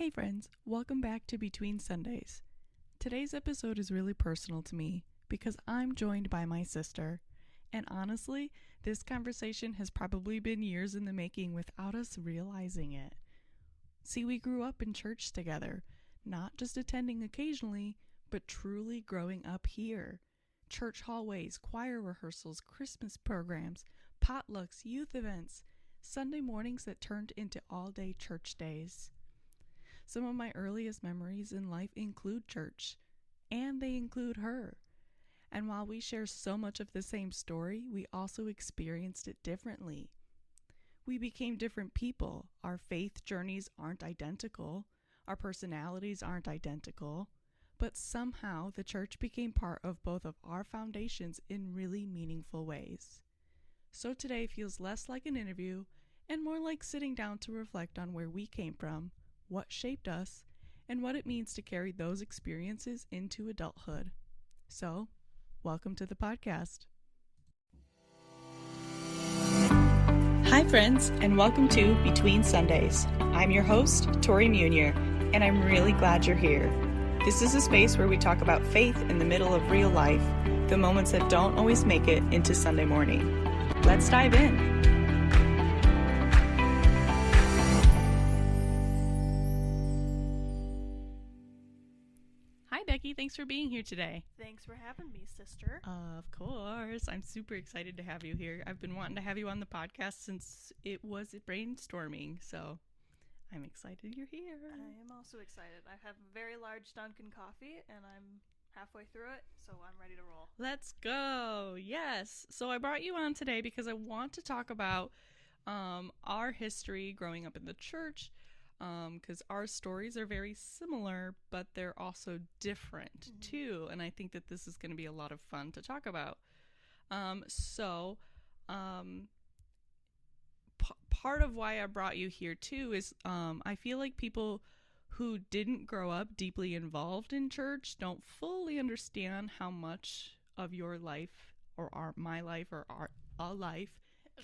Hey friends, welcome back to Between Sundays. Today's episode is really personal to me because I'm joined by my sister. And honestly, this conversation has probably been years in the making without us realizing it. See, we grew up in church together, not just attending occasionally, but truly growing up here. Church hallways, choir rehearsals, Christmas programs, potlucks, youth events, Sunday mornings that turned into all-day church days. Some of my earliest memories in life include church, and they include her. And while we share so much of the same story, we also experienced it differently. We became different people. Our faith journeys aren't identical. Our personalities aren't identical. But somehow the church became part of both of our foundations in really meaningful ways. So today feels less like an interview and more like sitting down to reflect on where we came from, what shaped us, and what it means to carry those experiences into adulthood. So, welcome to the podcast. Hi friends, and welcome to Between Sundays. I'm your host, Torri, and I'm really glad you're here. This is a space where we talk about faith in the middle of real life, the moments that don't always make it into Sunday morning. Let's dive in. Hi Becky, thanks for being here today. Thanks for having me, sister. Of course. I'm super excited to have you here. I've been wanting to have you on the podcast since it was brainstorming, so I'm excited you're here. I am also excited. I have a very large Dunkin' coffee, and I'm halfway through it, so I'm ready to roll. Let's go. Yes. So I brought you on today because I want to talk about our history growing up in the church, because our stories are very similar, but they're also different too. And I think that this is going to be a lot of fun to talk about. Part of why I brought you here too is I feel like people who didn't grow up deeply involved in church don't fully understand how much of your life or my life or our life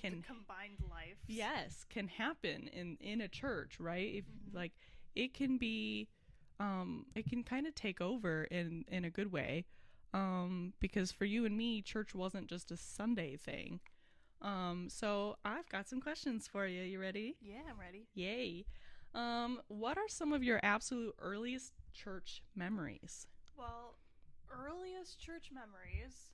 can the combined life. Yes, can happen in a church, right? If like it can be it can kind of take over in a good way. Because for you and me, church wasn't just a Sunday thing. So I've got some questions for you. You ready? Yeah, I'm ready. Yay. What are some of your absolute earliest church memories? Well, earliest church memories,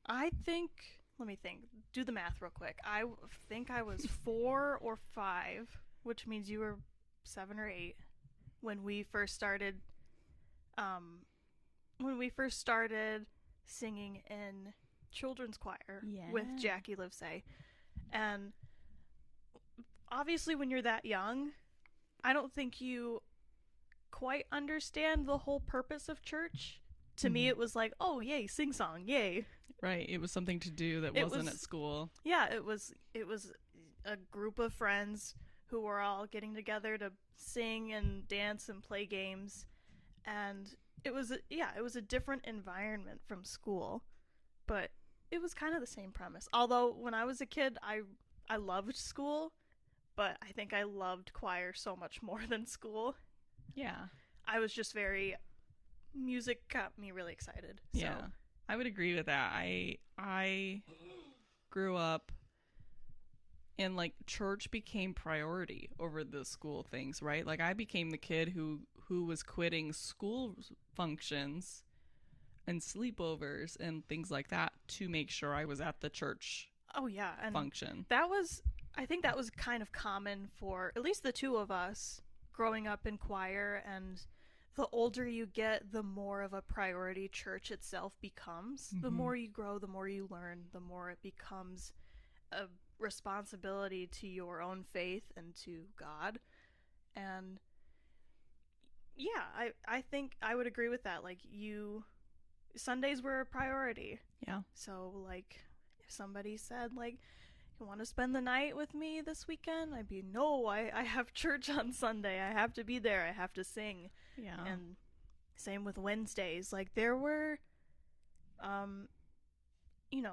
I think, let me think, do the math real quick. I think I was 4 or 5, which means you were 7 or 8 when we first started singing in children's choir with Jackie Livesay. And obviously when you're that young, I don't think you quite understand the whole purpose of church. To me it was like, oh yay, sing song, yay. Right, it was something to do that wasn't at school. Yeah, it was a group of friends who were all getting together to sing and dance and play games, and it was a different environment from school, but it was kind of the same premise. Although when I was a kid, I loved school, but I think I loved choir so much more than school. Yeah. I was just music got me really excited. Yeah. So. I would agree with that. I grew up and like church became priority over the school things, right? Like I became the kid who was quitting school functions and sleepovers and things like that to make sure I was at the church. Oh yeah, and function. I think that was kind of common for at least the two of us growing up in choir, and the older you get, the more of a priority church itself becomes. The more you grow, the more you learn, the more it becomes a responsibility to your own faith and to God. And yeah, I think I would agree with that. Like Sundays were a priority. Yeah. So like if somebody said like, you want to spend the night with me this weekend? I'd be, no, I have church on Sunday. I have to be there. I have to sing. Yeah. And same with Wednesdays. Like there were,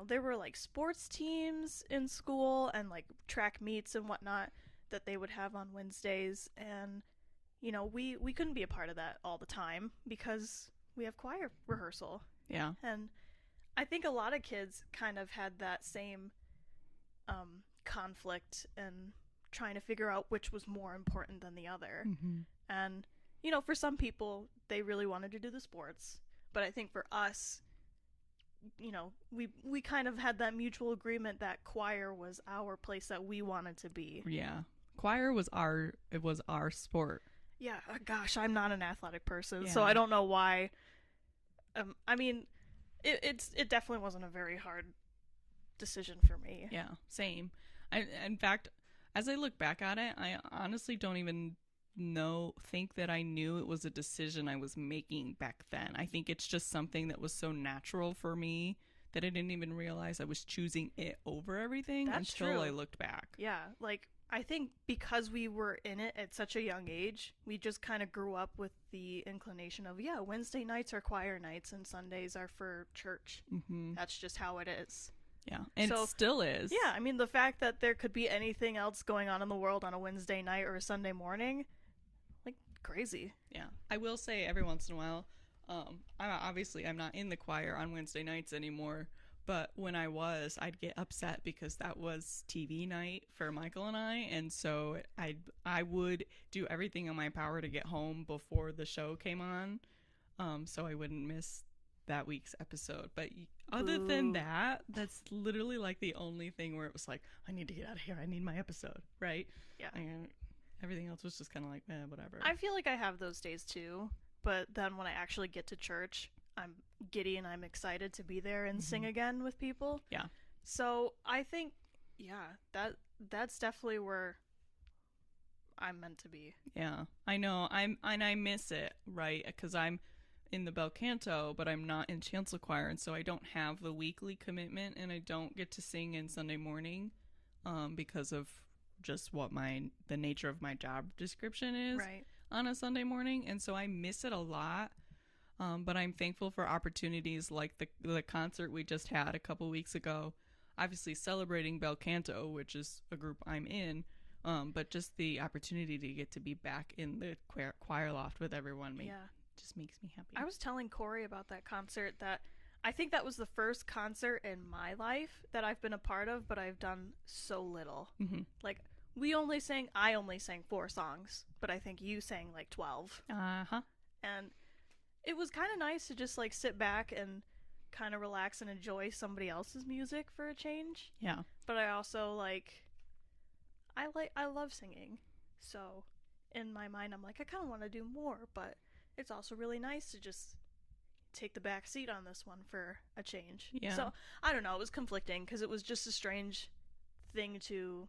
there were like sports teams in school and like track meets and whatnot that they would have on Wednesdays. And we couldn't be a part of that all the time because we have choir rehearsal. Yeah. And I think a lot of kids kind of had that same conflict and trying to figure out which was more important than the other. Mm-hmm. And, for some people, they really wanted to do the sports. But I think for us, we kind of had that mutual agreement that choir was our place that we wanted to be. Yeah. Choir was our sport. Yeah, gosh, I'm not an athletic person, Yeah. so I don't know why. I mean, it definitely wasn't a very hard decision for me. Yeah, same. In fact, as I look back at it, I honestly don't even think that I knew it was a decision I was making back then. I think it's just something that was so natural for me that I didn't even realize I was choosing it over everything until true. I looked back. Yeah, like, I think because we were in it at such a young age, we just kind of grew up with the inclination of, Wednesday nights are choir nights and Sundays are for church. Mm-hmm. That's just how it is. Yeah, and it still is. Yeah, I mean, the fact that there could be anything else going on in the world on a Wednesday night or a Sunday morning, like, crazy. Yeah, I will say every once in a while, I'm not in the choir on Wednesday nights anymore, but when I was, I'd get upset because that was TV night for Michael and I, and so I would do everything in my power to get home before the show came on, so I wouldn't miss that week's episode. But other than that, that's literally like the only thing where it was like, I need to get out of here, I need my episode, right? Yeah. And everything else was just kind of like, whatever. I feel like I have those days too, but then when I actually get to church, I'm giddy and I'm excited to be there and sing again with people. Yeah. So I think, that's definitely where I'm meant to be. Yeah, I know. I miss it, right? Because I'm in the bel canto, but I'm not in chancel choir, and so I don't have the weekly commitment, and I don't get to sing in Sunday morning, because of just what the nature of my job description is on a Sunday morning, and so I miss it a lot. But I'm thankful for opportunities like the concert we just had a couple weeks ago, obviously celebrating bel canto, which is a group I'm in, but just the opportunity to get to be back in the choir loft with everyone just makes me happy. I was telling Corey about that concert that I think that was the first concert in my life that I've been a part of, but I've done so little. Mm-hmm. Like, I only sang 4 songs, but I think you sang like 12. Uh-huh. And it was kind of nice to just like sit back and kind of relax and enjoy somebody else's music for a change. Yeah. But I also I love singing. So in my mind, I'm like, I kind of want to do more, but it's also really nice to just take the back seat on this one for a change. Yeah. So I don't know. It was conflicting because it was just a strange thing to,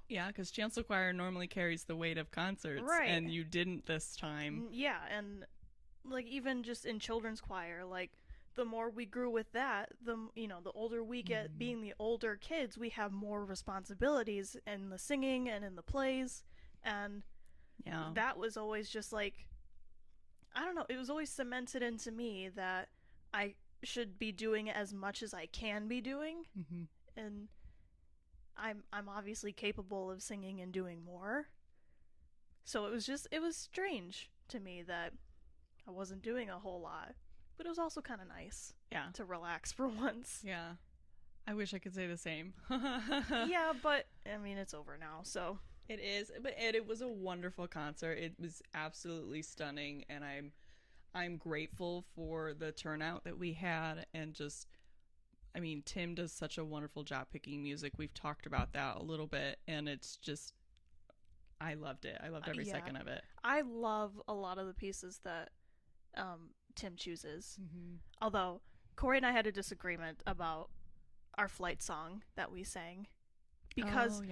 Yeah, because chancel choir normally carries the weight of concerts, right? And you didn't this time. Yeah, and like even just in children's choir, like the more we grew with that, the older we get, being the older kids, we have more responsibilities in the singing and in the plays, and that was always just like, I don't know, it was always cemented into me that I should be doing as much as I can be doing, and I'm obviously capable of singing and doing more. So it was strange to me that I wasn't doing a whole lot, but it was also kind of nice. Yeah. To relax for once. Yeah. I wish I could say the same. Yeah, but I mean, it's over now, so. It is, but it was a wonderful concert. It was absolutely stunning, and I'm grateful for the turnout that we had, and just, I mean, Tim does such a wonderful job picking music. We've talked about that a little bit, and it's just, I loved it. I loved every second of it. I love a lot of the pieces that Tim chooses. Although Corey and I had a disagreement about our flight song that we sang, because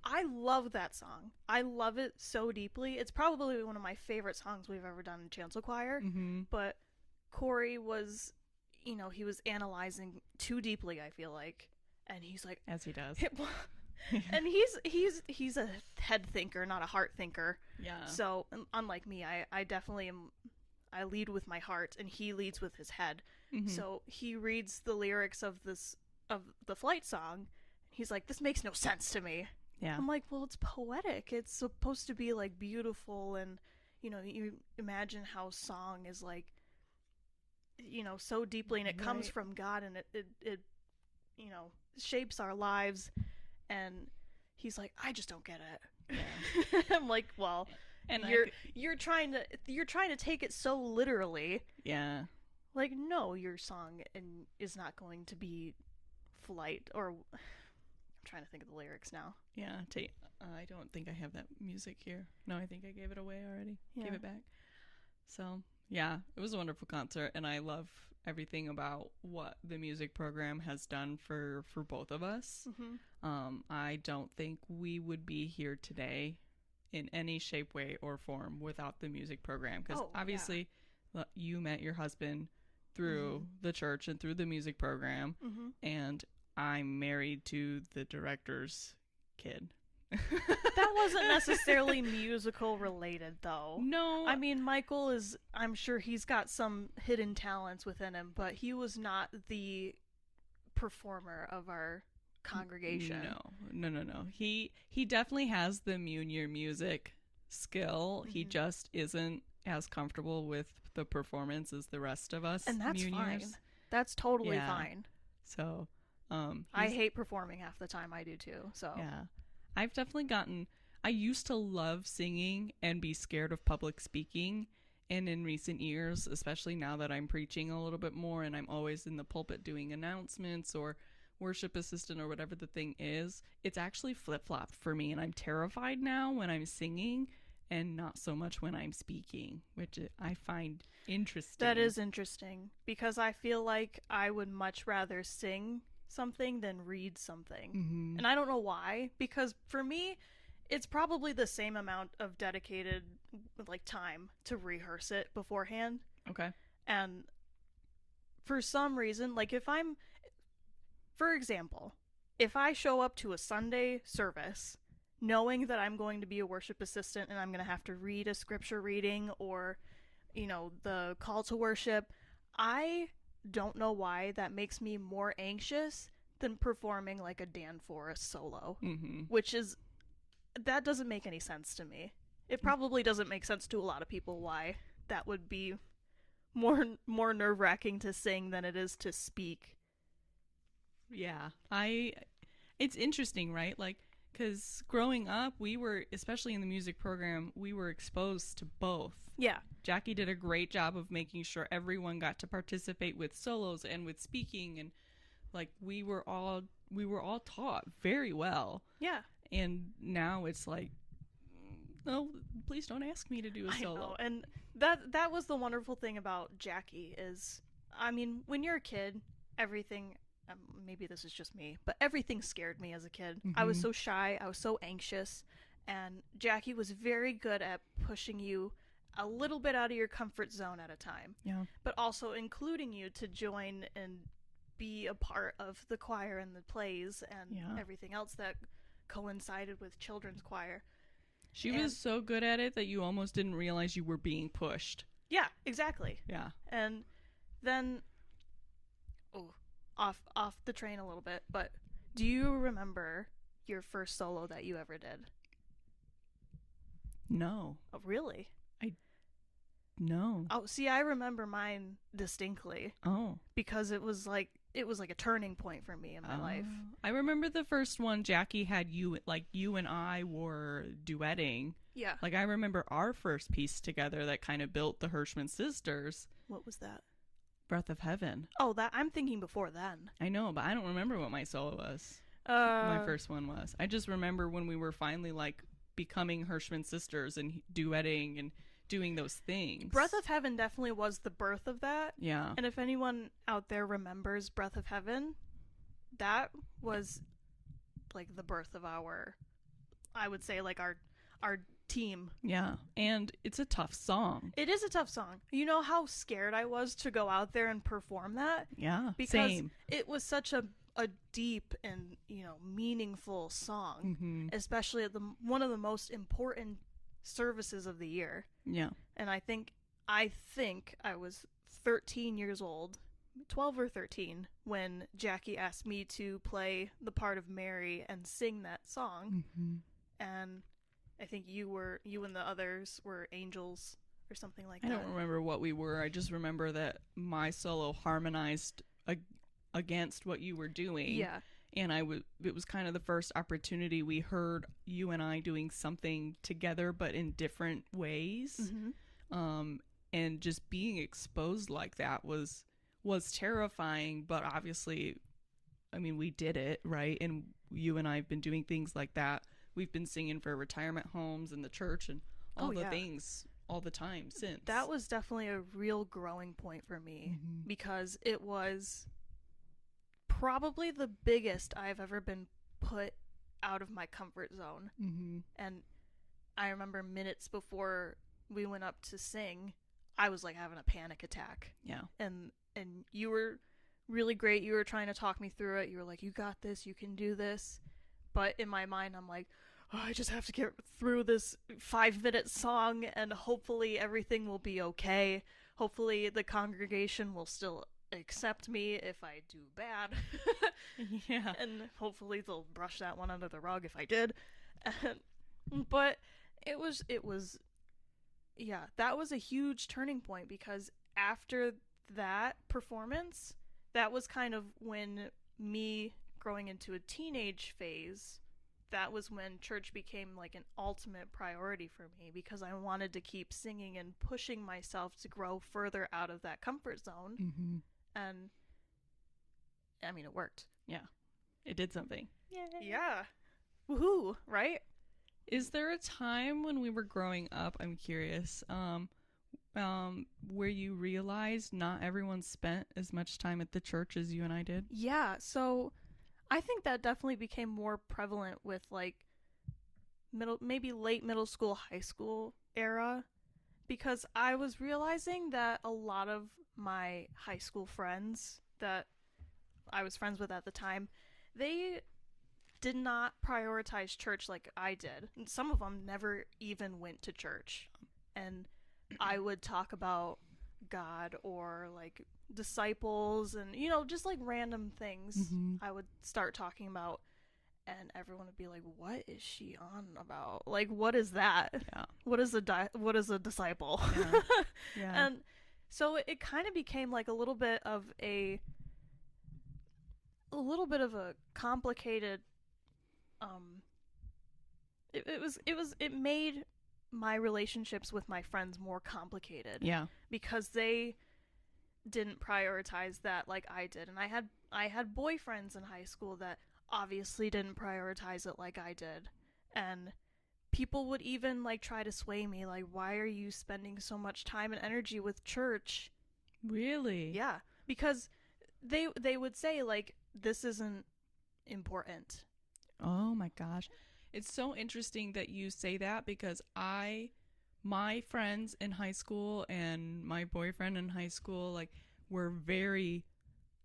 I love that song. I love it so deeply. It's probably one of my favorite songs we've ever done in chancel choir. But Corey was, he was analyzing too deeply, I feel like, and he's like, as he does. And he's a head thinker, not a heart thinker. Yeah. So unlike me, I definitely am. I lead with my heart, and he leads with his head. So he reads the lyrics of the flight song. He's like, this makes no sense to me. Yeah. I'm like, well, it's poetic. It's supposed to be like beautiful, and you imagine how song is like, so deeply, and it comes Right. from God, and it shapes our lives. And he's like, I just don't get it. Yeah. I'm like, well, And you're trying to take it so literally. yeah. Like, no, your song is not going to be flight, or I'm trying to think of the lyrics now. Yeah. I don't think I have that music here. No, I think I gave it away already. Yeah. Gave it back. So, yeah, it was a wonderful concert, and I love everything about what the music program has done for both of us. I don't think we would be here today in any shape, way, or form without the music program, because obviously you met your husband through the church and through the music program, and I'm married to the director's kid. That wasn't necessarily musical related, though. No. I mean, I'm sure he's got some hidden talents within him, but he was not the performer of our congregation. No. He definitely has the Munier music skill. He just isn't as comfortable with the performance as the rest of us. And that's Muniers. fine. That's totally fine. So, I hate performing half the time. I do too. So yeah, I've definitely I used to love singing and be scared of public speaking. And in recent years, especially now that I'm preaching a little bit more and I'm always in the pulpit doing announcements or worship assistant or whatever the thing is, it's actually flip-flopped for me. And I'm terrified now when I'm singing and not so much when I'm speaking, which I find interesting. That is interesting, because I feel like I would much rather sing something than read something. And I don't know why, because for me, it's probably the same amount of dedicated time to rehearse it beforehand. Okay. And for some reason, for example, if I show up to a Sunday service knowing that I'm going to be a worship assistant and I'm going to have to read a scripture reading or, the call to worship, I don't know why that makes me more anxious than performing like a Dan Forrest solo, that doesn't make any sense to me. It probably doesn't make sense to a lot of people why that would be more nerve-wracking to sing than it is to speak. Yeah. It's interesting, right? Because growing up, we were, especially in the music program, we were exposed to both. Yeah. Jackie did a great job of making sure everyone got to participate with solos and with speaking, and we were all taught very well. Yeah. And now it's like, no, please don't ask me to do a solo. I know. And that was the wonderful thing about Jackie is, I mean, when you're a kid, everything, maybe this is just me, but everything scared me as a kid. I was so shy. I was so anxious. And Jackie was very good at pushing you a little bit out of your comfort zone at a time. Yeah. But also including you to join and be a part of the choir and the plays and everything else that coincided with children's choir. She was so good at it that you almost didn't realize you were being pushed. Yeah, exactly. Yeah. And then, off the train a little bit, but do you remember your first solo that you ever did? No. Oh, really? No. Oh, see, I remember mine distinctly. Oh. Because it was like a turning point for me in my life. I remember the first one Jackie had you and I were duetting. Yeah. I remember our first piece together that kind of built the Hirschman sisters. What was that? Breath of Heaven. Oh, that I'm thinking before then. I know, but I don't remember what my solo was. My first one was. I just remember when we were finally becoming Hirschman sisters and duetting and doing those things. Breath of Heaven definitely was the birth of that. Yeah. And if anyone out there remembers Breath of Heaven, that was the birth of our team. Yeah. And it's a tough song. It is a tough song. You know how scared I was to go out there and perform that? Yeah. Because same. It was such a deep and, meaningful song, especially at one of the most important services of the year. Yeah. And I think I was 13 years old, 12 or 13 when Jackie asked me to play the part of Mary and sing that song. Mm-hmm. And I think you and the others were angels or something like I that. don't remember what we were. I just remember that my solo harmonized against what you were doing. Yeah. And it was kind of the first opportunity we heard you and I doing something together, but in different ways. Mm-hmm. And just being exposed like that was terrifying, but obviously, I mean, we did it, right? And you and I have been doing things like that. We've been singing for retirement homes and the church and all the things all the time since. That was definitely a real growing point for me, because it was probably the biggest I've ever been put out of my comfort zone. Mm-hmm. And I remember minutes before we went up to sing, I was like having a panic attack. Yeah. And you were really great. You were trying to talk me through it. You were like, you got this, you can do this. But in my mind, I'm like, oh, I just have to get through this 5-minute song and hopefully everything will be okay. Hopefully the congregation will still accept me if I do bad. Yeah. And hopefully they'll brush that one under the rug if I did. But it was yeah, that was a huge turning point, because after that performance, that was kind of when me growing into a teenage phase, that was when church became like an ultimate priority for me, because I wanted to keep singing and pushing myself to grow further out of that comfort zone. Mm-hmm. And I mean, it worked. Yeah. It did something. Yeah. Woohoo, right? Is there a time when we were growing up, I'm curious, where you realized not everyone spent as much time at the church as you and I did? Yeah, so I think that definitely became more prevalent with like maybe late middle school, high school era, because I was realizing that a lot of my high school friends that I was friends with at the time, they did not prioritize church like I did. And some of them never even went to church. And I would talk about God or like disciples and, you know, just like random things. Mm-hmm. I would start talking about, and everyone would be like, what is she on about? Like, what is that? Yeah. What is a disciple? Yeah. Yeah. And so it kind of became like a little bit of a complicated it made my relationships with my friends more complicated. Yeah. Because they didn't prioritize that like I did. And I had boyfriends in high school that obviously didn't prioritize it like I did. And people would even like try to sway me, like, why are you spending so much time and energy with church? Really? Yeah. Because they would say like, this isn't important. Oh my gosh. It's so interesting that you say that, because my friends in high school and my boyfriend in high school, like, were very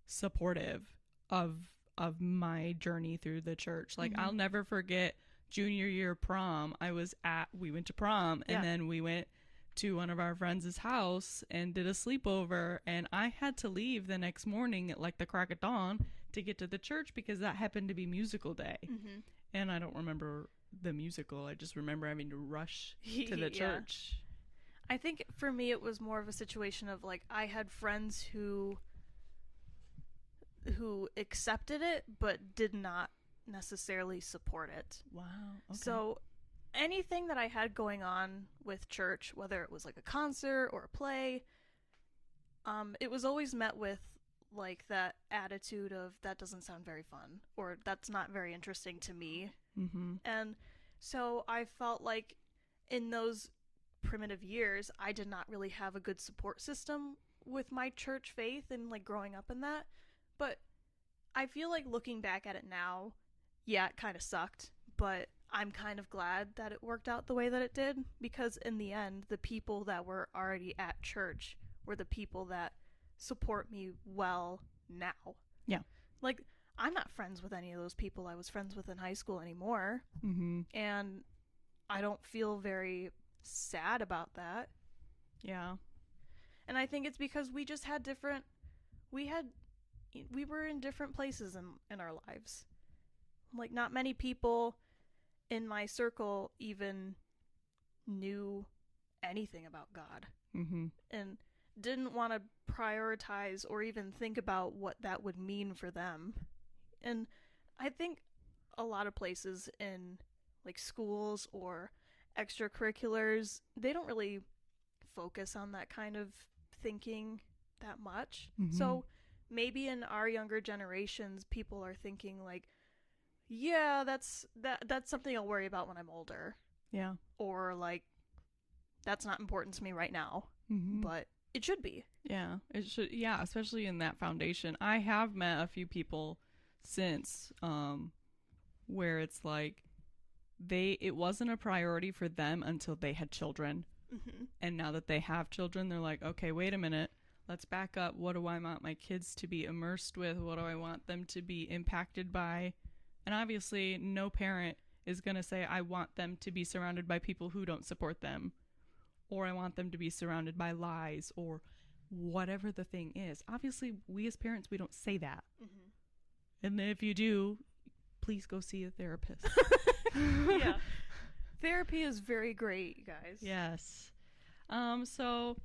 supportive of my journey through the church. Like, I'll never forget junior year prom. We went to prom, and then we went to one of our friends' house and did a sleepover, and I had to leave the next morning at like the crack of dawn to get to the church because that happened to be musical day. Mm-hmm. And I don't remember the musical. I just remember having to rush to the church. I think for me it was more of a situation of like, I had friends who accepted it but did not necessarily support it. Wow. Okay. So anything that I had going on with church, whether it was like a concert or a play, it was always met with like that attitude of, that doesn't sound very fun, or that's not very interesting to me. Mm-hmm. And so I felt like in those primitive years, I did not really have a good support system with my church faith and like growing up in that. But I feel like looking back at it now, yeah, it kind of sucked, but I'm kind of glad that it worked out the way that it did, because in the end, the people that were already at church were the people that support me well now. Yeah. Like, I'm not friends with any of those people I was friends with in high school anymore. Mm-hmm. And I don't feel very sad about that. Yeah. And I think it's because we just had different we were in different places in our lives. Like, not many people in my circle even knew anything about God. Mm-hmm. And didn't want to prioritize or even think about what that would mean for them. And I think a lot of places in like schools or extracurriculars, they don't really focus on that kind of thinking that much. Mm-hmm. So maybe in our younger generations, people are thinking like, yeah, that's something I'll worry about when I'm older. Yeah. Or like, that's not important to me right now. Mm-hmm. But it should be. Yeah, it should. Yeah, especially in that foundation. I have met a few people since where it's like it wasn't a priority for them until they had children. Mm-hmm. And now that they have children, they're like, okay, wait a minute. Let's back up. What do I want my kids to be immersed with? What do I want them to be impacted by? And obviously, no parent is going to say, I want them to be surrounded by people who don't support them. Or I want them to be surrounded by lies or whatever the thing is. Obviously, we as parents, we don't say that. Mm-hmm. And if you do, please go see a therapist. Yeah. Therapy is very great, you guys. Yes. So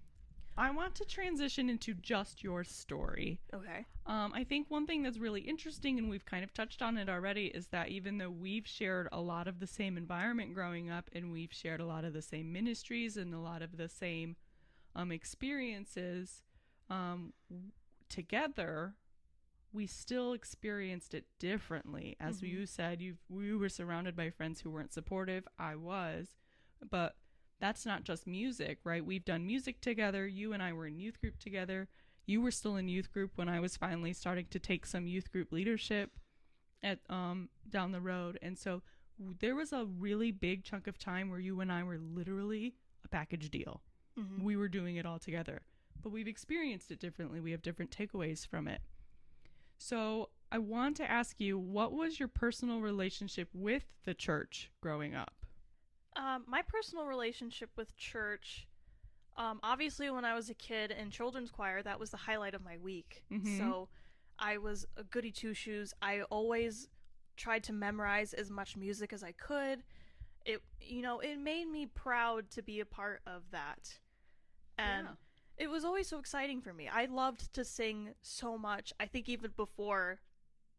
I want to transition into just your story. Okay. I think one thing that's really interesting, and we've kind of touched on it already, is that even though we've shared a lot of the same environment growing up, and we've shared a lot of the same ministries and a lot of the same experiences together, we still experienced it differently. As you said, we were surrounded by friends who weren't supportive. I was. But that's not just music, right? We've done music together. You and I were in youth group together. You were still in youth group when I was finally starting to take some youth group leadership at down the road. And so there was a really big chunk of time where you and I were literally a package deal. Mm-hmm. We were doing it all together. But we've experienced it differently. We have different takeaways from it. So I want to ask you, what was your personal relationship with the church growing up? My personal relationship with church, obviously when I was a kid in children's choir, that was the highlight of my week. Mm-hmm. So I was a goody two-shoes. I always tried to memorize as much music as I could. It made me proud to be a part of that. And it was always so exciting for me. I loved to sing so much. I think even before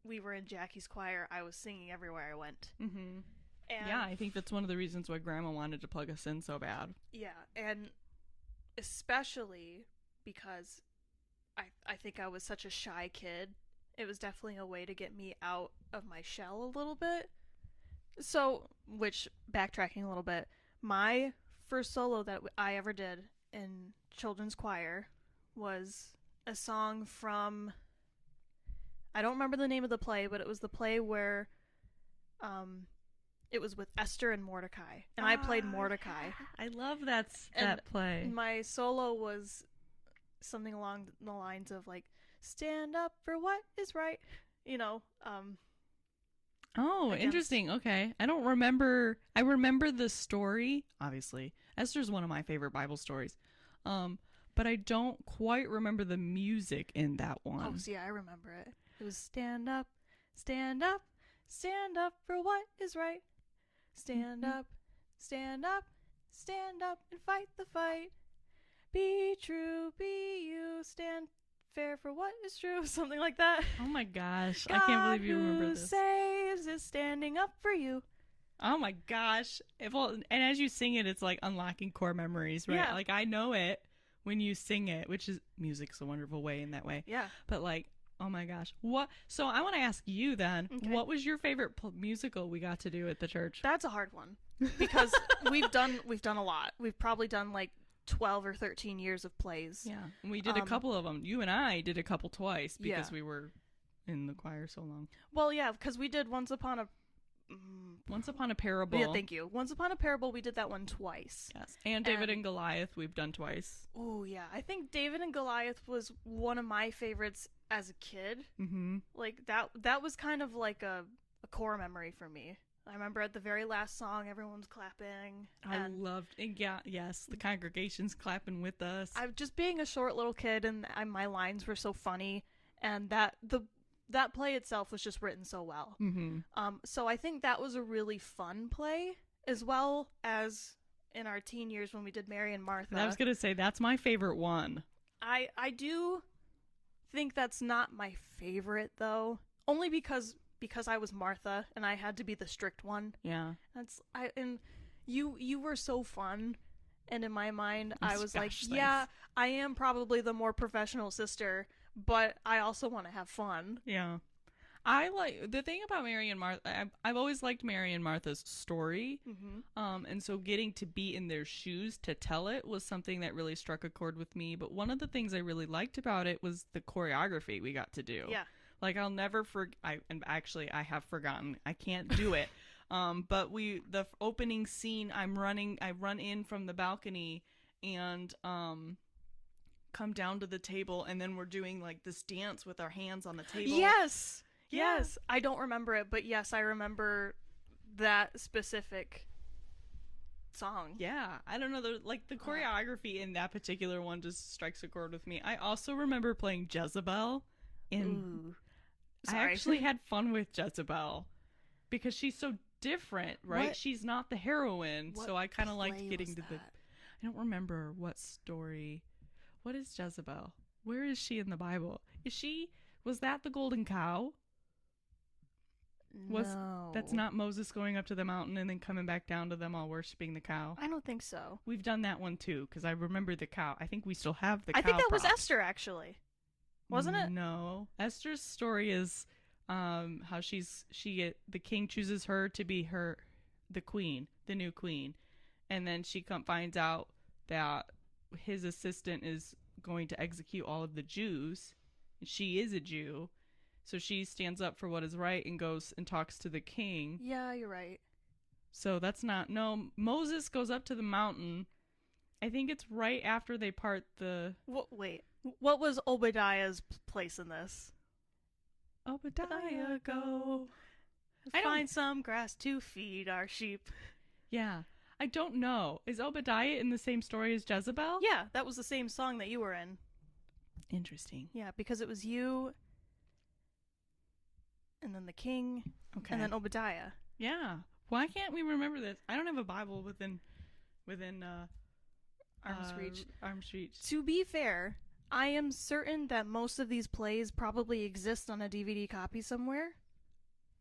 we were in Jackie's choir, I was singing everywhere I went. Mm-hmm. And yeah, I think that's one of the reasons why Grandma wanted to plug us in so bad. Yeah, and especially because I think I was such a shy kid. It was definitely a way to get me out of my shell a little bit. So, backtracking a little bit, my first solo that I ever did in children's choir was a song from, I don't remember the name of the play, but it was the play where it was with Esther and Mordecai, and I played Mordecai. I love that play. My solo was something along the lines of like, stand up for what is right, Oh, interesting. Okay. I don't remember. I remember the story, obviously. Esther's one of my favorite Bible stories. But I don't quite remember the music in that one. Oh, see, I remember it. It was stand up, stand up, stand up for what is right. Stand up, stand up, stand up and fight the fight. Be true, be you, stand fair for what is true. Something like that. Oh my gosh. I can't believe you remember this. God who saves is standing up for you. Oh my gosh. And as you sing it, it's like unlocking core memories, right? Yeah. Like I know it when you sing it, which is music's a wonderful way in that way. Yeah. But like, oh my gosh. So I want to ask you then, what was your favorite musical we got to do at the church? That's a hard one because we've done a lot. We've probably done like 12 or 13 years of plays. Yeah. And we did a couple of them. You and I did a couple twice because we were in the choir so long. Well, yeah, because we did Once Upon a Parable. Yeah, thank you. Once Upon a Parable, we did that one twice. Yes. And David and Goliath, we've done twice. Oh, yeah. I think David and Goliath was one of my favorites as a kid. Mm-hmm. Like, that was kind of like a core memory for me. I remember at the very last song, everyone's clapping. I loved, yes, the congregation's clapping with us. I just being a short little kid, and my lines were so funny, and that play itself was just written so well. Mm-hmm. So I think that was a really fun play, as well as in our teen years when we did Mary and Martha. And I was gonna say that's my favorite one. I do think that's not my favorite though, only because I was Martha and I had to be the strict one. Yeah. And you were so fun, and in my mind I was like, Gosh, yeah, I am probably the more professional sister, but I also want to have fun. Yeah. I like the thing about Mary and Martha. I've always liked Mary and Martha's story, and so getting to be in their shoes to tell it was something that really struck a chord with me. But one of the things I really liked about it was the choreography we got to do. Yeah, like I'll never forget. I have forgotten. I can't do it. But the opening scene, I run in from the balcony and come down to the table, and then we're doing like this dance with our hands on the table. Yes. Yes, I don't remember it, but yes, I remember that specific song. Yeah, I don't know, the choreography in that particular one just strikes a chord with me. I also remember playing Jezebel in. I actually had fun with Jezebel because she's so different, right? She's not the heroine, so I kind of liked getting to the. I don't remember what story. What is Jezebel? Where is she in the Bible? Was that the golden cow? No. That's not Moses going up to the mountain and then coming back down to them all worshiping the cow? I don't think so. We've done that one too, because I remember the cow. I think we still have the cow. I think that was props. Esther, actually. Wasn't it? No. Esther's story is how the king chooses her to be the queen, the new queen. And then she finds out that his assistant is going to execute all of the Jews. She is a Jew. So she stands up for what is right and goes and talks to the king. Yeah, you're right. So that's not... No, Moses goes up to the mountain. I think it's right after they part the... Wait. What was Obadiah's place in this? Obadiah, go. Find some grass to feed our sheep. Yeah. I don't know. Is Obadiah in the same story as Jezebel? Yeah, that was the same song that you were in. Interesting. Yeah, because it was you... and then the king, and then Obadiah. Yeah. Why can't we remember this? I don't have a Bible within arm's reach. Arm's reach. To be fair, I am certain that most of these plays probably exist on a DVD copy somewhere.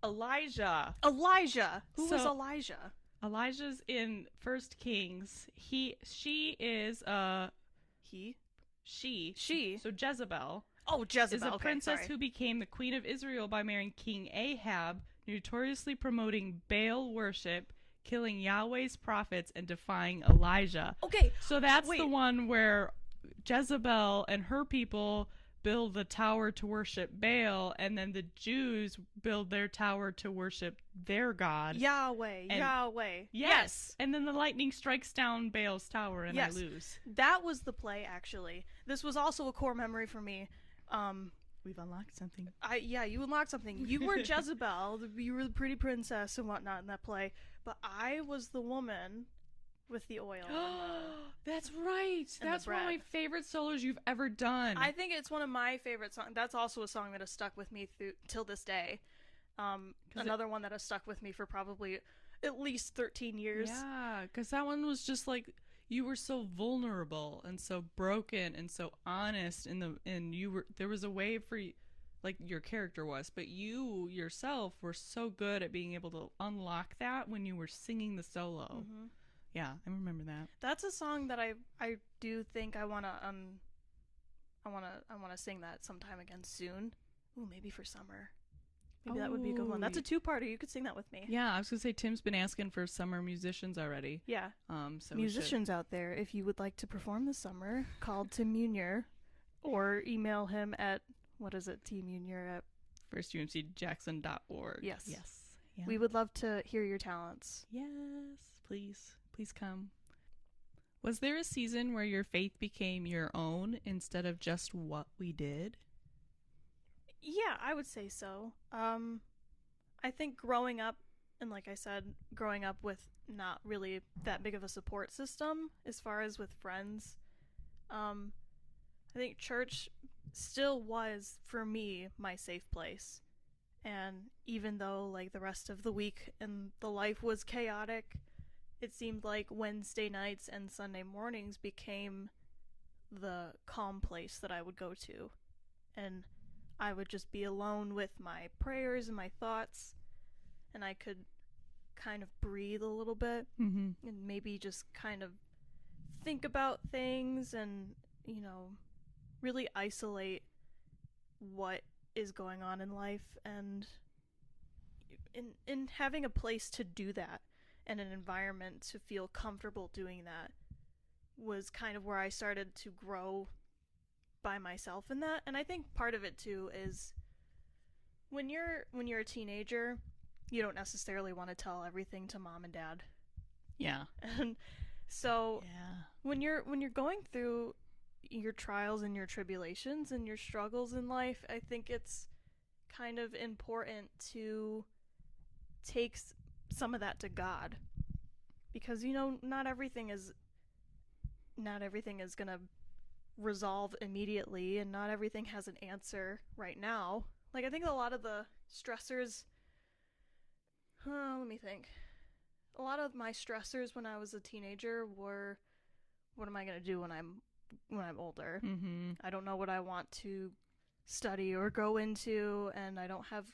Elijah. Who was Elijah? Elijah's in First Kings. She is She. So Jezebel. Oh, Jezebel. Is a princess who became the queen of Israel by marrying King Ahab, notoriously promoting Baal worship, killing Yahweh's prophets, and defying Elijah. Okay. So that's the one where Jezebel and her people build the tower to worship Baal, and then the Jews build their tower to worship their god. Yahweh. Yes. And then the lightning strikes down Baal's tower, and I lose. That was the play, actually. This was also a core memory for me. We've unlocked something. You unlocked something. You were Jezebel. You were the pretty princess and whatnot in that play. But I was the woman with the oil. That's right. That's one of my favorite solos you've ever done. I think it's one of my favorite songs. That's also a song that has stuck with me till this day. Another one that has stuck with me for probably at least 13 years. Yeah, because that one was just like... You were so vulnerable and so broken and so honest, and there was a way for you, like your character was, but you yourself were so good at being able to unlock that when you were singing the solo. Mm-hmm. Yeah, I remember that. That's a song that I do think I wanna sing that sometime again soon. Ooh, maybe for summer. Maybe that would be a good one. That's a two-parter. You could sing that with me. Yeah, I was gonna say Tim's been asking for summer musicians already. Yeah. So musicians out there, if you would like to perform this summer, call Tim Munier, or email him at tmunier at firstumcjackson.org. Yes. Yeah. We would love to hear your talents. Yes, please come. Was there a season where your faith became your own instead of just what we did? Yeah, I would say so. I think growing up, and like I said, growing up with not really that big of a support system as far as with friends, I think church still was, for me, my safe place. And even though, like, the rest of the week and the life was chaotic, it seemed like Wednesday nights and Sunday mornings became the calm place that I would go to. And I would just be alone with my prayers and my thoughts, and I could kind of breathe a little bit Mm-hmm. and maybe just kind of think about things and, really isolate what is going on in life, and in having a place to do that and an environment to feel comfortable doing that was kind of where I started to grow by myself in that. And I think part of it too is when you're a teenager, you don't necessarily want to tell everything to mom and dad. Yeah. And so Yeah. when you're going through your trials and your tribulations and your struggles in life, I think it's kind of important to take some of that to God, because not everything is going to resolve immediately, and not everything has an answer right now. Like, I think a lot of the stressors, let me think. A lot of my stressors when I was a teenager were, what am I going to do when I'm older? Mm-hmm. I don't know what I want to study or go into, and I don't have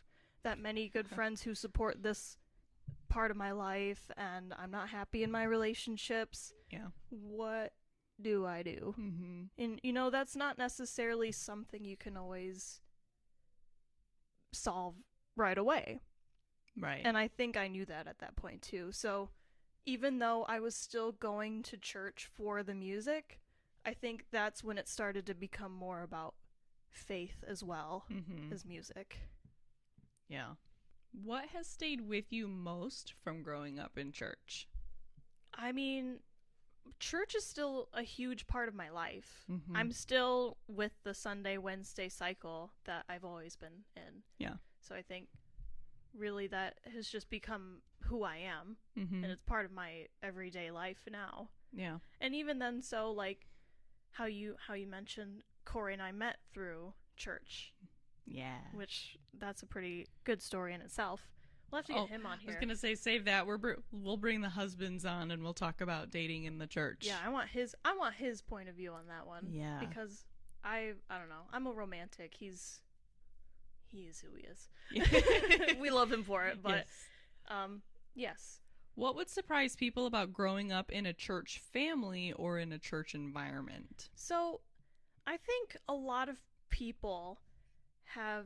that many good friends who support this part of my life, and I'm not happy in my relationships. Yeah. What do I do? Mm-hmm. And that's not necessarily something you can always solve right away. Right. And I think I knew that at that point too. So even though I was still going to church for the music, I think that's when it started to become more about faith as well as music. Yeah. What has stayed with you most from growing up in church? I mean, church is still a huge part of my life. Mm-hmm. I'm still with the Sunday, Wednesday cycle that I've always been in. Yeah. So I think really that has just become who I am, Mm-hmm. and it's part of my everyday life now. Yeah. And even then, so like how you mentioned Corey and I met through church, Yeah. which that's a pretty good story in itself. We'll have to get him on here. I was gonna say, save that. We'll bring the husbands on and we'll talk about dating in the church. Yeah, I want his point of view on that one. Yeah. Because I don't know. I'm a romantic. He is who he is. We love him for it, but yes. What would surprise people about growing up in a church family or in a church environment? So, I think a lot of people have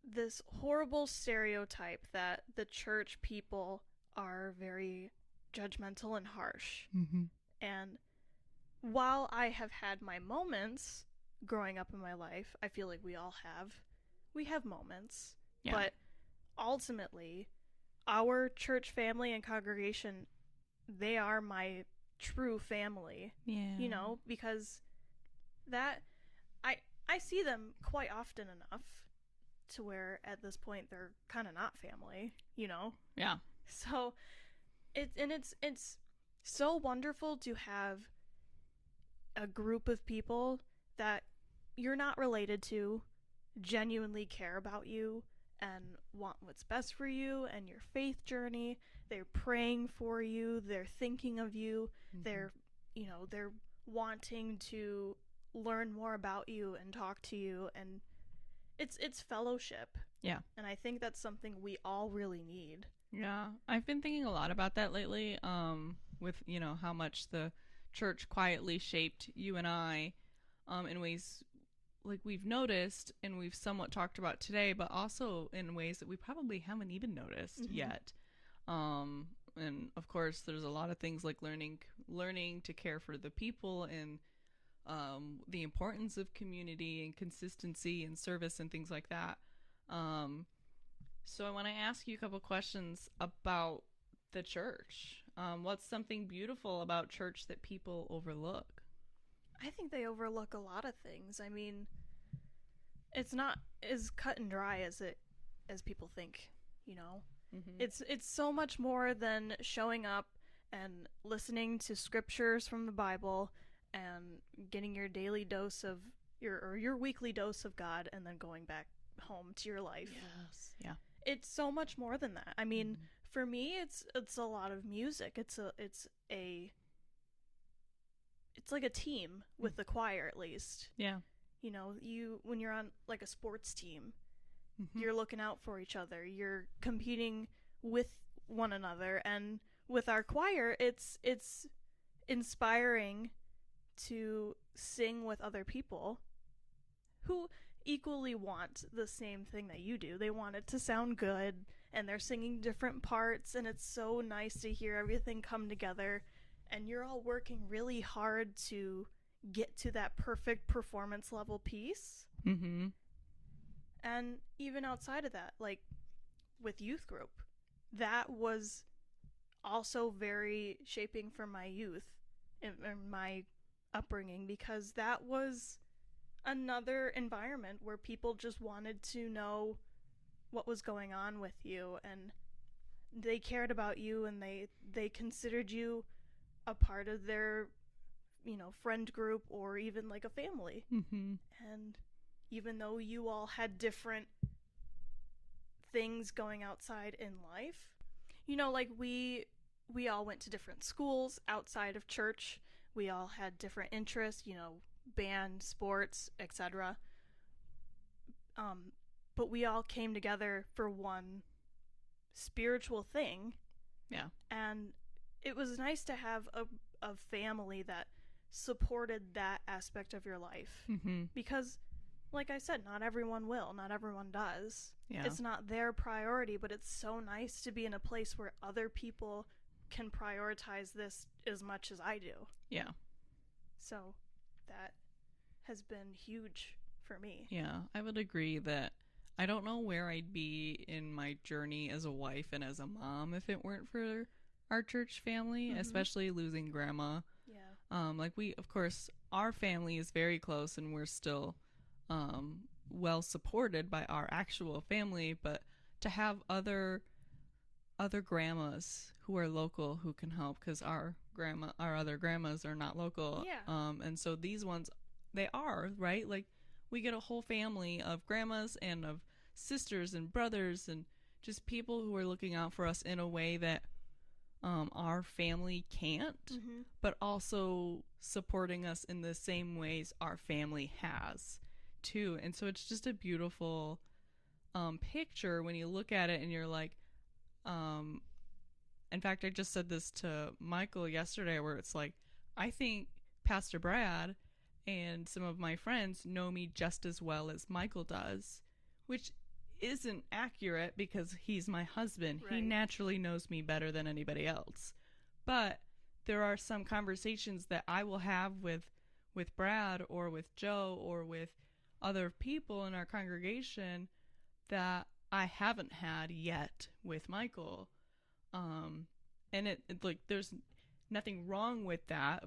this horrible stereotype that the church people are very judgmental and harsh. Mm-hmm. And while I have had my moments growing up in my life, I feel like we all have. We have moments. Yeah. But ultimately, our church family and congregation, they are my true family. Yeah. Because that I see them quite often enough to where at this point they're kind of not family, Yeah. So it's so wonderful to have a group of people that you're not related to genuinely care about you and want what's best for you and your faith journey. They're praying for you, they're thinking of you, they're wanting to learn more about you and talk to you, and it's fellowship. Yeah. And I think that's something we all really need. Yeah. I've been thinking a lot about that lately, with, how much the church quietly shaped you and I, in ways like we've noticed and we've somewhat talked about today, but also in ways that we probably haven't even noticed yet. And of course there's a lot of things like learning to care for the people, and the importance of community and consistency and service and things like that. So I want to ask you a couple questions about the church. What's something beautiful about church that people overlook? I think they overlook a lot of things. I mean, it's not as cut and dry as people think, It's so much more than showing up and listening to scriptures from the Bible and getting your daily dose of your weekly dose of God and then going back home to your life. Yes. Yeah. It's so much more than that. I mean, for me, it's a lot of music. It's like a team with the choir, at least. Yeah. You know, when you're on like a sports team, Mm-hmm. you're looking out for each other. You're competing with one another, and with our choir, it's inspiring to sing with other people who equally want the same thing that you do. They want it to sound good, and they're singing different parts, and it's so nice to hear everything come together, and you're all working really hard to get to that perfect performance level piece. Mm-hmm. And even outside of that, like with youth group, that was also very shaping for my youth and my upbringing, because that was another environment where people just wanted to know what was going on with you, and they cared about you, and they considered you a part of their, you know, friend group or even like a family. Mm-hmm. And even though you all had different things going outside in life, you know, like we all went to different schools outside of church. We all had different interests, you know, band, sports, etc. But we all came together for one spiritual thing. Yeah. And it was nice to have a family that supported that aspect of your life. Mm-hmm. Because, like I said, not everyone will, not everyone does. Yeah. It's not their priority, but it's so nice to be in a place where other people can prioritize this as much as I do. Yeah. So that has been huge for me. Yeah, I would agree that I don't know where I'd be in my journey as a wife and as a mom if it weren't for our church family, especially losing grandma. Yeah. Like we, of course, our family is very close and we're still well supported by our actual family, but to have other grandmas who are local who can help, because our other grandmas are not local. Yeah. And so these ones, they are, right? Like we get a whole family of grandmas and of sisters and brothers and just people who are looking out for us in a way that our family can't, but also supporting us in the same ways our family has too. And so it's just a beautiful picture when you look at it and you're like, in fact, I just said this to Michael yesterday, where it's like, I think Pastor Brad and some of my friends know me just as well as Michael does, which isn't accurate because he's my husband. Right. He naturally knows me better than anybody else. But there are some conversations that I will have with Brad or with Joe or with other people in our congregation that I haven't had yet with Michael. And it like there's nothing wrong with that.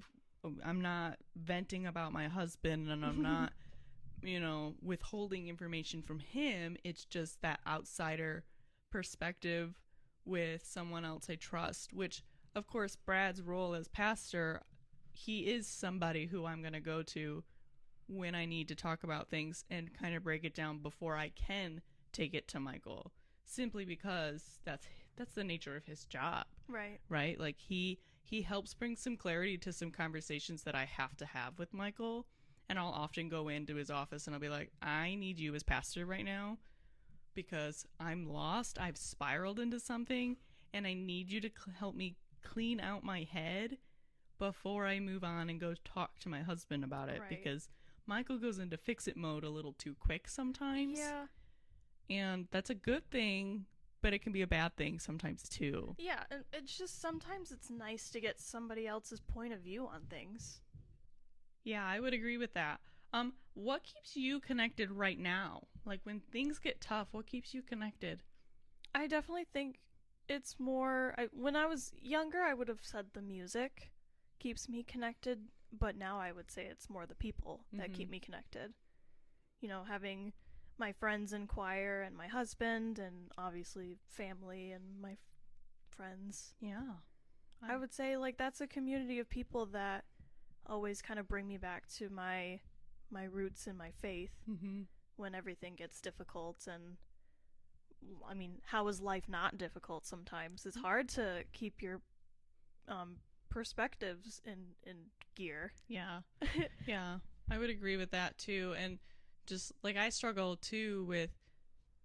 I'm not venting about my husband, and I'm not, you know, withholding information from him. It's just that outsider perspective with someone else I trust, which, of course, Brad's role as pastor, he is somebody who I'm going to go to when I need to talk about things and kind of break it down before I can take it to Michael, simply because that's the nature of his job. Right? Like he helps bring some clarity to some conversations that I have to have with Michael, and I'll often go into his office and I'll be like, I need you as pastor right now because I'm lost. I've spiraled into something and I need you to help me clean out my head before I move on and go talk to my husband about it, because Michael goes into fix-it mode a little too quick sometimes. Yeah. And that's a good thing, but it can be a bad thing sometimes too. Yeah, and it's just sometimes it's nice to get somebody else's point of view on things. Yeah, I would agree with that. What keeps you connected right now? Like when things get tough, what keeps you connected? I definitely think it's more... when I was younger, I would have said the music keeps me connected, but now I would say it's more the people that keep me connected. You know, having my friends in choir and my husband and obviously family and my friends. Yeah. I would say like that's a community of people that always kind of bring me back to my my roots in my faith Mm-hmm. when everything gets difficult. And I mean, how is life not difficult sometimes? It's hard to keep your perspectives in gear. Yeah. Yeah. I would agree with that too. And just like I struggle too with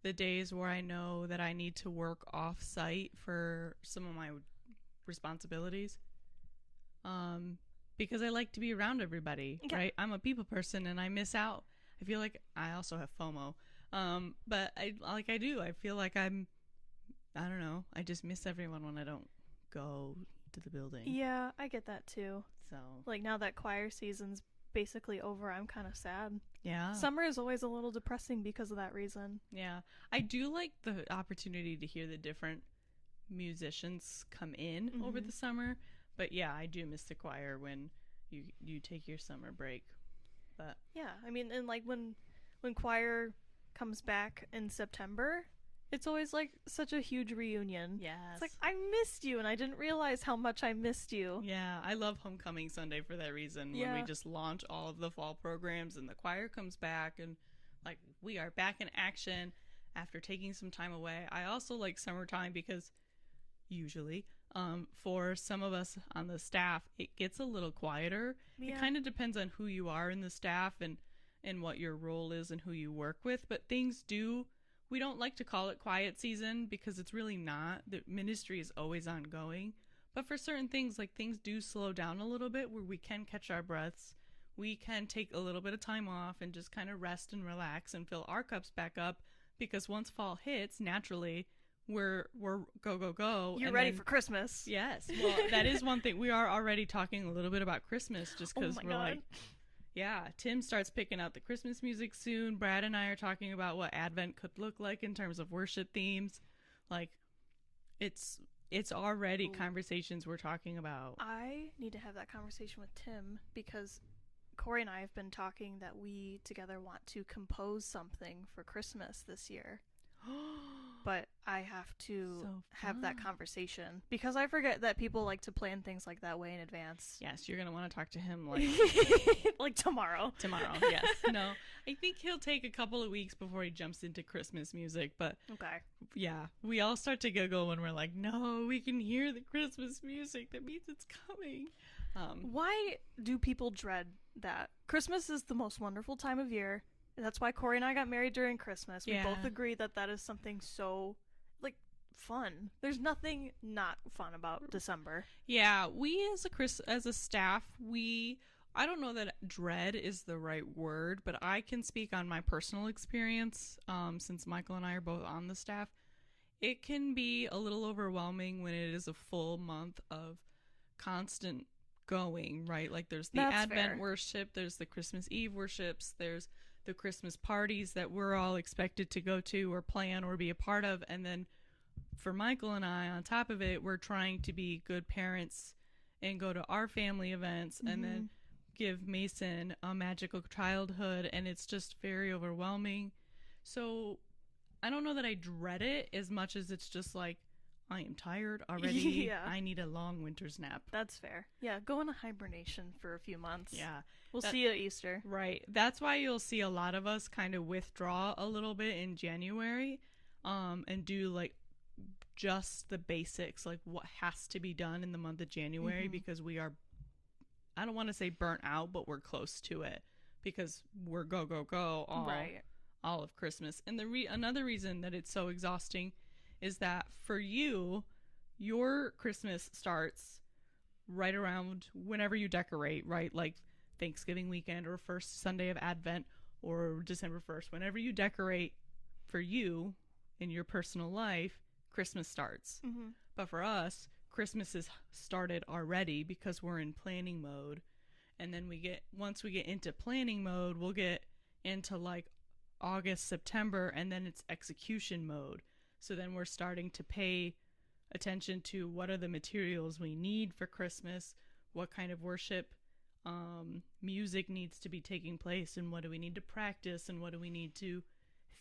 the days where I know that I need to work off site for some of my responsibilities. Because I like to be around everybody, Yeah. right? I'm a people person and I miss out. I feel like I also have FOMO. But I do. I feel like I don't know. I just miss everyone when I don't go to the building. Yeah, I get that too. So, Like now that choir season's basically over, I'm kind of sad. yeah. Summer is always a little depressing because of that reason. Yeah. I do like the opportunity to hear the different musicians come in over the summer. But yeah, I do miss the choir when you take your summer break. But Yeah, I mean, and like when choir comes back in September, it's always like such a huge reunion. yes. It's like I missed you, and I didn't realize how much I missed you. Yeah, I love Homecoming Sunday for that reason. When we Yeah. just launch all of the fall programs and the choir comes back and like we are back in action after taking some time away. I also like summertime because usually for some of us on the staff, it gets a little quieter. Yeah. It kind of depends on who you are in the staff and what your role is and who you work with. But things do, we don't like to call it quiet season because it's really not. The ministry is always ongoing. But for certain things, like things do slow down a little bit where we can catch our breaths. We can take a little bit of time off and just kind of rest and relax and fill our cups back up because once fall hits, naturally, we're go, go, go. You're and ready then- for Christmas. Yes. Well, that is one thing. We are already talking a little bit about Christmas just Oh because my we're God. like, yeah, Tim starts picking out the Christmas music soon. Brad and I are talking about what Advent could look like in terms of worship themes. Like, it's already Ooh. conversations we're talking about. I need to have that conversation with Tim because Corey and I have been talking that we together want to compose something for Christmas this year. But I have to So have that fun. conversation because I forget that people like to plan things like that way in advance. Yes, you're going to want to talk to him like Like tomorrow. tomorrow. Yes. No, I think he'll take a couple of weeks before he jumps into Christmas music. But Okay. yeah, we all start to giggle when we're like, no, we can hear the Christmas music. That means it's coming. Why do people dread that? Christmas is the most wonderful time of year. That's why Corey and I got married during Christmas. We Yeah. both agree that that is something so, like, fun. There's nothing not fun about December. Yeah, we as a staff, I don't know that dread is the right word, but I can speak on my personal experience since Michael and I are both on the staff. It can be a little overwhelming when it is a full month of constant going, right? Like there's the That's Advent fair. worship, there's the Christmas Eve worships, there's the Christmas parties that we're all expected to go to or plan or be a part of, and then for Michael and I, on top of it, we're trying to be good parents and go to our family events and then give Mason a magical childhood, and it's just very overwhelming. So I don't know that I dread it as much as it's just like, I am tired already. Yeah. I need a long winter's nap. That's fair. Yeah, go into hibernation for a few months. Yeah. We'll That- see you at Easter. Right. That's why you'll see a lot of us kind of withdraw a little bit in January and do like just the basics, like what has to be done in the month of January because we are, I don't want to say burnt out, but we're close to it because we're go, go, go all of Christmas. And another reason that it's so exhausting is that for you, your Christmas starts right around whenever you decorate, right? Like Thanksgiving weekend or first Sunday of Advent or December 1st. Whenever you decorate for you in your personal life, Christmas starts. But for us, Christmas is started already because we're in planning mode. And then once we get into planning mode, we'll get into like August, September, and then it's execution mode. So then we're starting to pay attention to what are the materials we need for Christmas, what kind of worship music needs to be taking place, and what do we need to practice, and what do we need to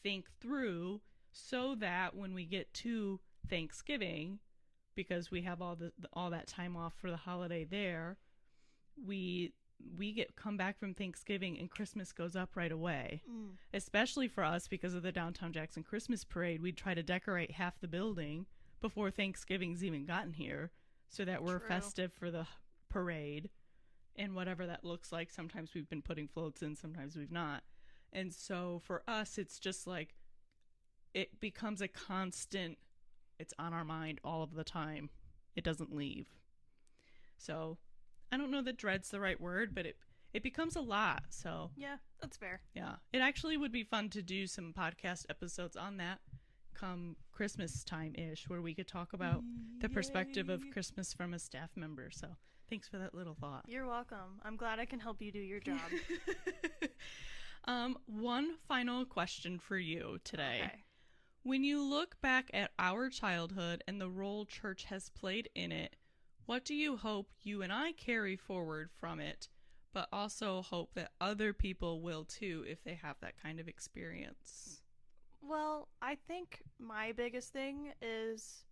think through so that when we get to Thanksgiving, because we have all that time off for the holiday there, we come back from Thanksgiving and Christmas goes up right away. Mm. Especially for us, because of the Downtown Jackson Christmas Parade, we'd try to decorate half the building before Thanksgiving's even gotten here, so that we're True. festive for the parade and whatever that looks like. Sometimes we've been putting floats in, sometimes we've not. And so for us, it's just like, it becomes a constant, it's on our mind all of the time. It doesn't leave. So I don't know that dread's the right word, but it becomes a lot. So Yeah, that's fair. yeah, it actually would be fun to do some podcast episodes on that come Christmas time-ish, where we could talk about the perspective of Christmas from a staff member. So thanks for that little thought. You're welcome. I'm glad I can help you do your job. One final question for you today. Okay. When you look back at our childhood and the role church has played in it, what do you hope you and I carry forward from it, but also hope that other people will too if they have that kind of experience? Well, I think my biggest thing is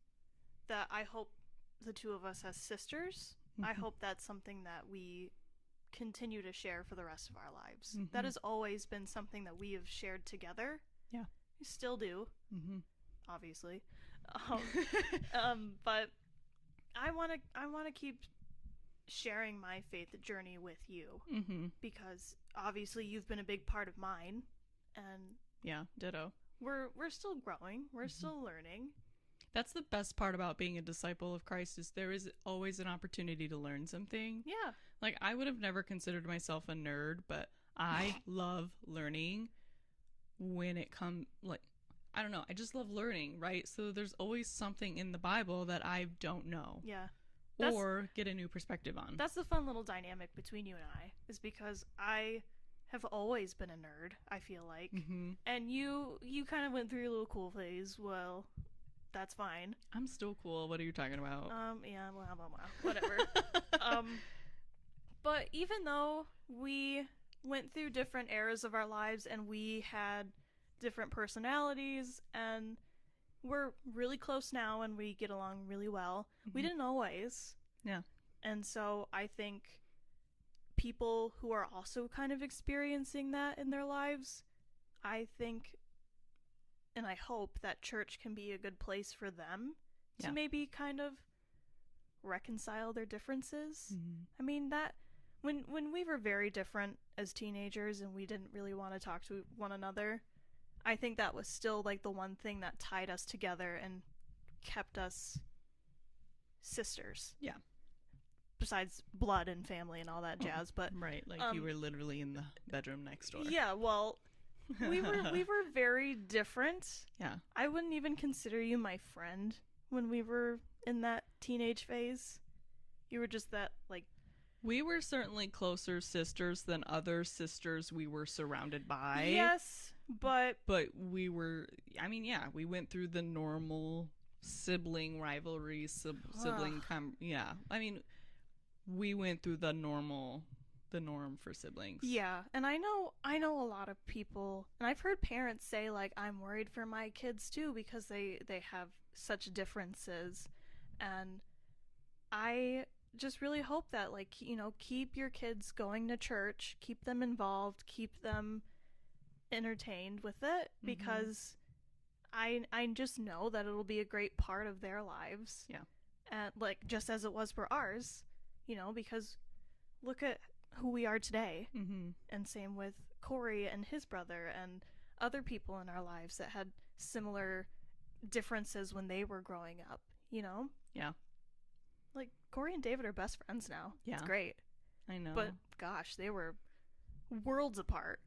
that I hope the two of us as sisters, I hope that's something that we continue to share for the rest of our lives. Mm-hmm. That has always been something that we have shared together. Yeah. We still do, obviously. But I want to keep sharing my faith journey with you, because obviously you've been a big part of mine, and yeah, ditto. We're still growing. We're still learning. That's the best part about being a disciple of Christ, is there is always an opportunity to learn something. Yeah. Like, I would have never considered myself a nerd, but I love learning when it comes, like, I don't know, I just love learning, right? So there's always something in the Bible that I don't know. Yeah. Or get a new perspective on. That's the fun little dynamic between you and I, is because I have always been a nerd, I feel like. And you kind of went through your little cool phase. Well, that's fine. I'm still cool. What are you talking about? Yeah, blah, blah, blah. Whatever. But even though we went through different eras of our lives and we had different personalities and we're really close now and we get along really well, we didn't always. Yeah. And so I think people who are also kind of experiencing that in their lives, I think and I hope that church can be a good place for them to maybe kind of reconcile their differences. I mean, that when we were very different as teenagers and we didn't really want to talk to one another, I think that was still like the one thing that tied us together and kept us sisters. Yeah. Besides blood and family and all that jazz, but right, like you were literally in the bedroom next door. Yeah, well, we were very different. Yeah. I wouldn't even consider you my friend when we were in that teenage phase. You were just that, like... We were certainly closer sisters than other sisters we were surrounded by. Yes, but... But we were... I mean, yeah, we went through the normal sibling rivalry, sibling... yeah, I mean, we went through the norm for siblings. Yeah, and I know a lot of people, and I've heard parents say, like, I'm worried for my kids too because they have such differences, and I just really hope that, like, you know, keep your kids going to church, keep them involved, keep them entertained with it, because I just know that it'll be a great part of their lives. Yeah. And, like, just as it was for ours, you know, because look at who we are today. And same with Corey and his brother and other people in our lives that had similar differences when they were growing up, you know? Yeah. Like, Corey and David are best friends now. Yeah. It's great. I know. But, gosh, they were worlds apart.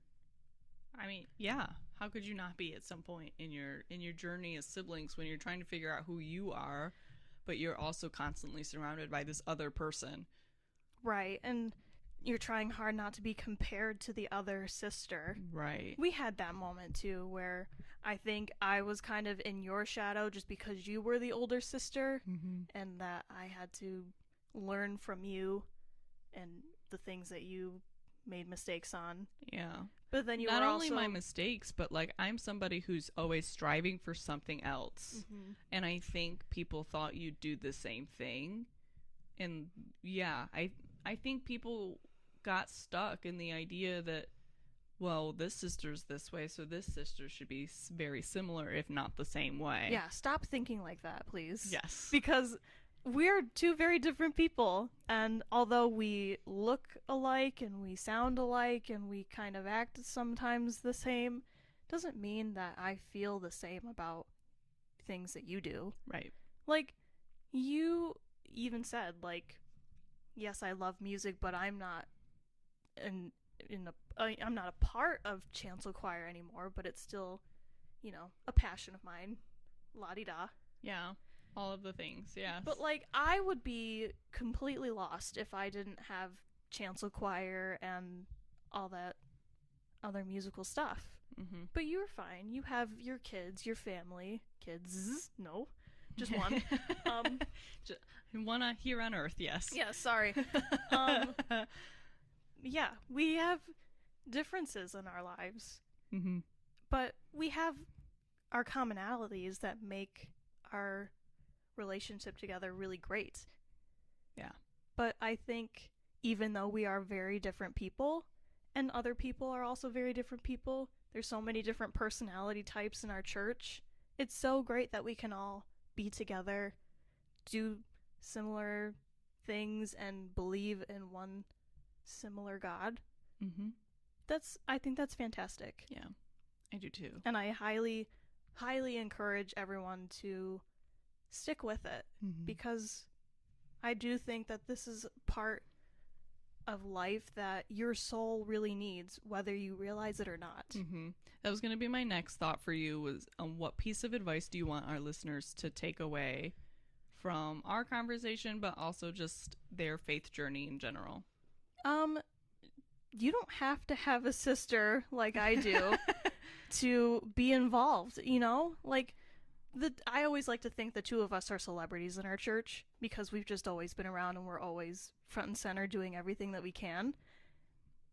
I mean, yeah. How could you not be at some point in your journey as siblings when you're trying to figure out who you are, but you're also constantly surrounded by this other person? Right, and you're trying hard not to be compared to the other sister. Right. We had that moment, too, where I think I was kind of in your shadow just because you were the older sister, and that I had to learn from you and the things that you made mistakes on. Yeah. But then you not were only also... my mistakes, but, like, I'm somebody who's always striving for something else. And I think people thought you'd do the same thing. And, yeah, I think people got stuck in the idea that, well, this sister's this way, so this sister should be very similar, if not the same way. Yeah, stop thinking like that, please. Yes. Because we're two very different people, and although we look alike and we sound alike and we kind of act sometimes the same, doesn't mean that I feel the same about things that you do. Right. Like, you even said, like, yes, I love music, but I'm not I'm not a part of chancel choir anymore, but it's still, a passion of mine. La-di-da. Yeah. All of the things, yes. But, like, I would be completely lost if I didn't have chancel choir and all that other musical stuff. Mm-hmm. But you're fine. You have your kids, your family. Kids? No. Just one. One here on Earth, yes. Yeah, sorry. Yeah, we have differences in our lives. Mm-hmm. But we have our commonalities that make our relationship together really great. Yeah. But I think even though we are very different people, and other people are also very different people, there's so many different personality types in our church, it's so great that we can all be together, do similar things, and believe in one similar God. Mm-hmm. I think that's fantastic. Yeah, I do too. And I highly, highly encourage everyone to stick with it, because I do think that this is part of life that your soul really needs, whether you realize it or not. Mm-hmm. That was going to be my next thought for you, was what piece of advice do you want our listeners to take away from our conversation, but also just their faith journey in general? You don't have to have a sister like I do to be involved, Like, I always like to think the two of us are celebrities in our church, because we've just always been around and we're always front and center doing everything that we can.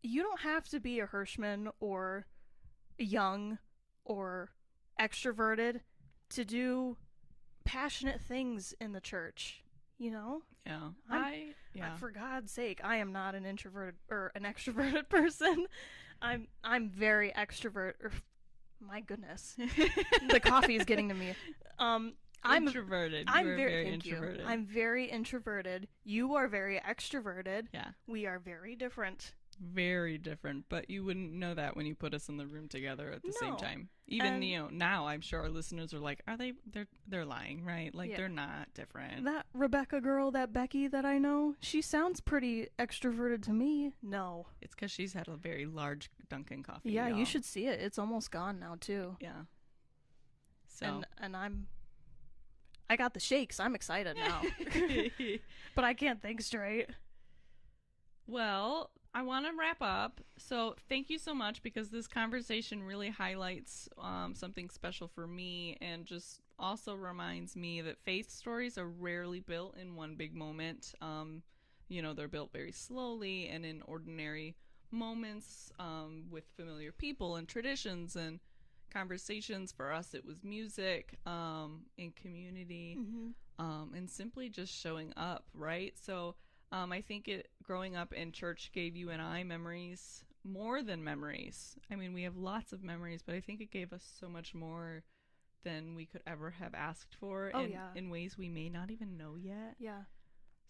You don't have to be a Hirschman or young or extroverted to do passionate things in the church, Yeah. For God's sake, I am not an introverted or an extroverted person. I'm very extrovert. My goodness, the coffee is getting to me. I'm introverted. I'm very thank introverted. You. I'm very introverted. You are very extroverted. Yeah. We are very different. Very different, but you wouldn't know that when you put us in the room together at the same time. Even now, I'm sure our listeners are like, they're lying, right? Like, they're not different. That Rebecca girl, that Becky that I know, she sounds pretty extroverted to me. No, it's because she's had a very large Dunkin' coffee. Yeah, y'all. you should see it. It's almost gone now too. Yeah. So and I got the shakes. I'm excited now. But I can't think straight. Well, I want to wrap up. So thank you so much, because this conversation really highlights something special for me, and just also reminds me that faith stories are rarely built in one big moment. They're built very slowly and in ordinary moments, with familiar people and traditions and conversations. For us, it was music, in community, and simply just showing up, right? So I think growing up in church gave you and I memories, more than memories. I mean, we have lots of memories, but I think it gave us so much more than we could ever have asked for, in ways we may not even know yet. Yeah.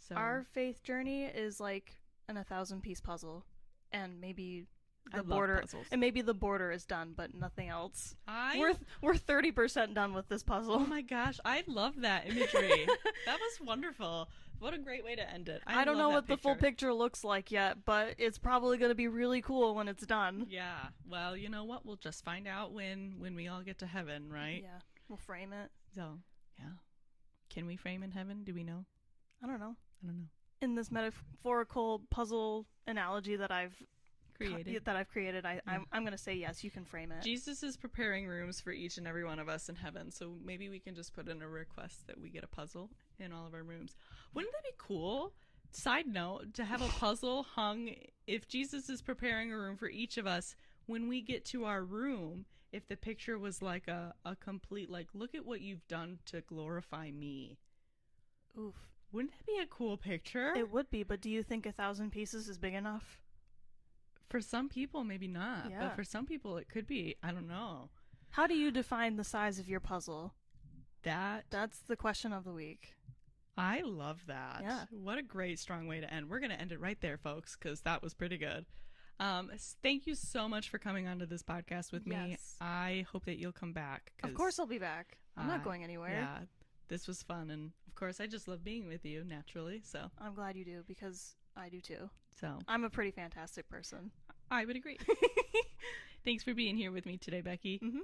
So our faith journey is like an 1,000-piece puzzle, and maybe I love puzzles. And maybe the border is done, but nothing else. We're 30% done with this puzzle. Oh my gosh, I love that imagery. That was wonderful. What a great way to end it. I don't know what the full picture looks like yet, but it's probably going to be really cool when it's done. Yeah. Well, you know what? We'll just find out when we all get to heaven, right? Yeah. We'll frame it. So, yeah. Can we frame in heaven? Do we know? I don't know. In this metaphorical puzzle analogy that I've created, I'm going to say yes, you can frame it. Jesus is preparing rooms for each and every one of us in heaven, so maybe we can just put in a request that we get a puzzle in all of our rooms. Wouldn't that be cool? Side note, to have a puzzle hung, if Jesus is preparing a room for each of us, when we get to our room, if the picture was like a complete, like, look at what you've done to glorify me. Oof. Wouldn't that be a cool picture? It would be, but do you think 1,000 pieces is big enough? For some people, maybe not. Yeah. But for some people, it could be. I don't know. How do you define the size of your puzzle? That's the question of the week. I love that. Yeah. What a great, strong way to end. We're going to end it right there, folks, because that was pretty good. Thank you so much for coming onto this podcast with me. Yes. I hope that you'll come back. Of course I'll be back. I'm not going anywhere. Yeah, this was fun. And, of course, I just love being with you naturally. So I'm glad you do, because I do too. So I'm a pretty fantastic person. I would agree. Thanks for being here with me today, Becky. Mm-hmm.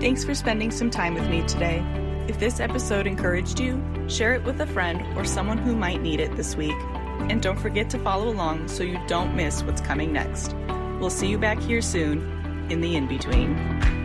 Thanks for spending some time with me today. If this episode encouraged you, share it with a friend or someone who might need it this week. And don't forget to follow along so you don't miss what's coming next. We'll see you back here soon in the in-between.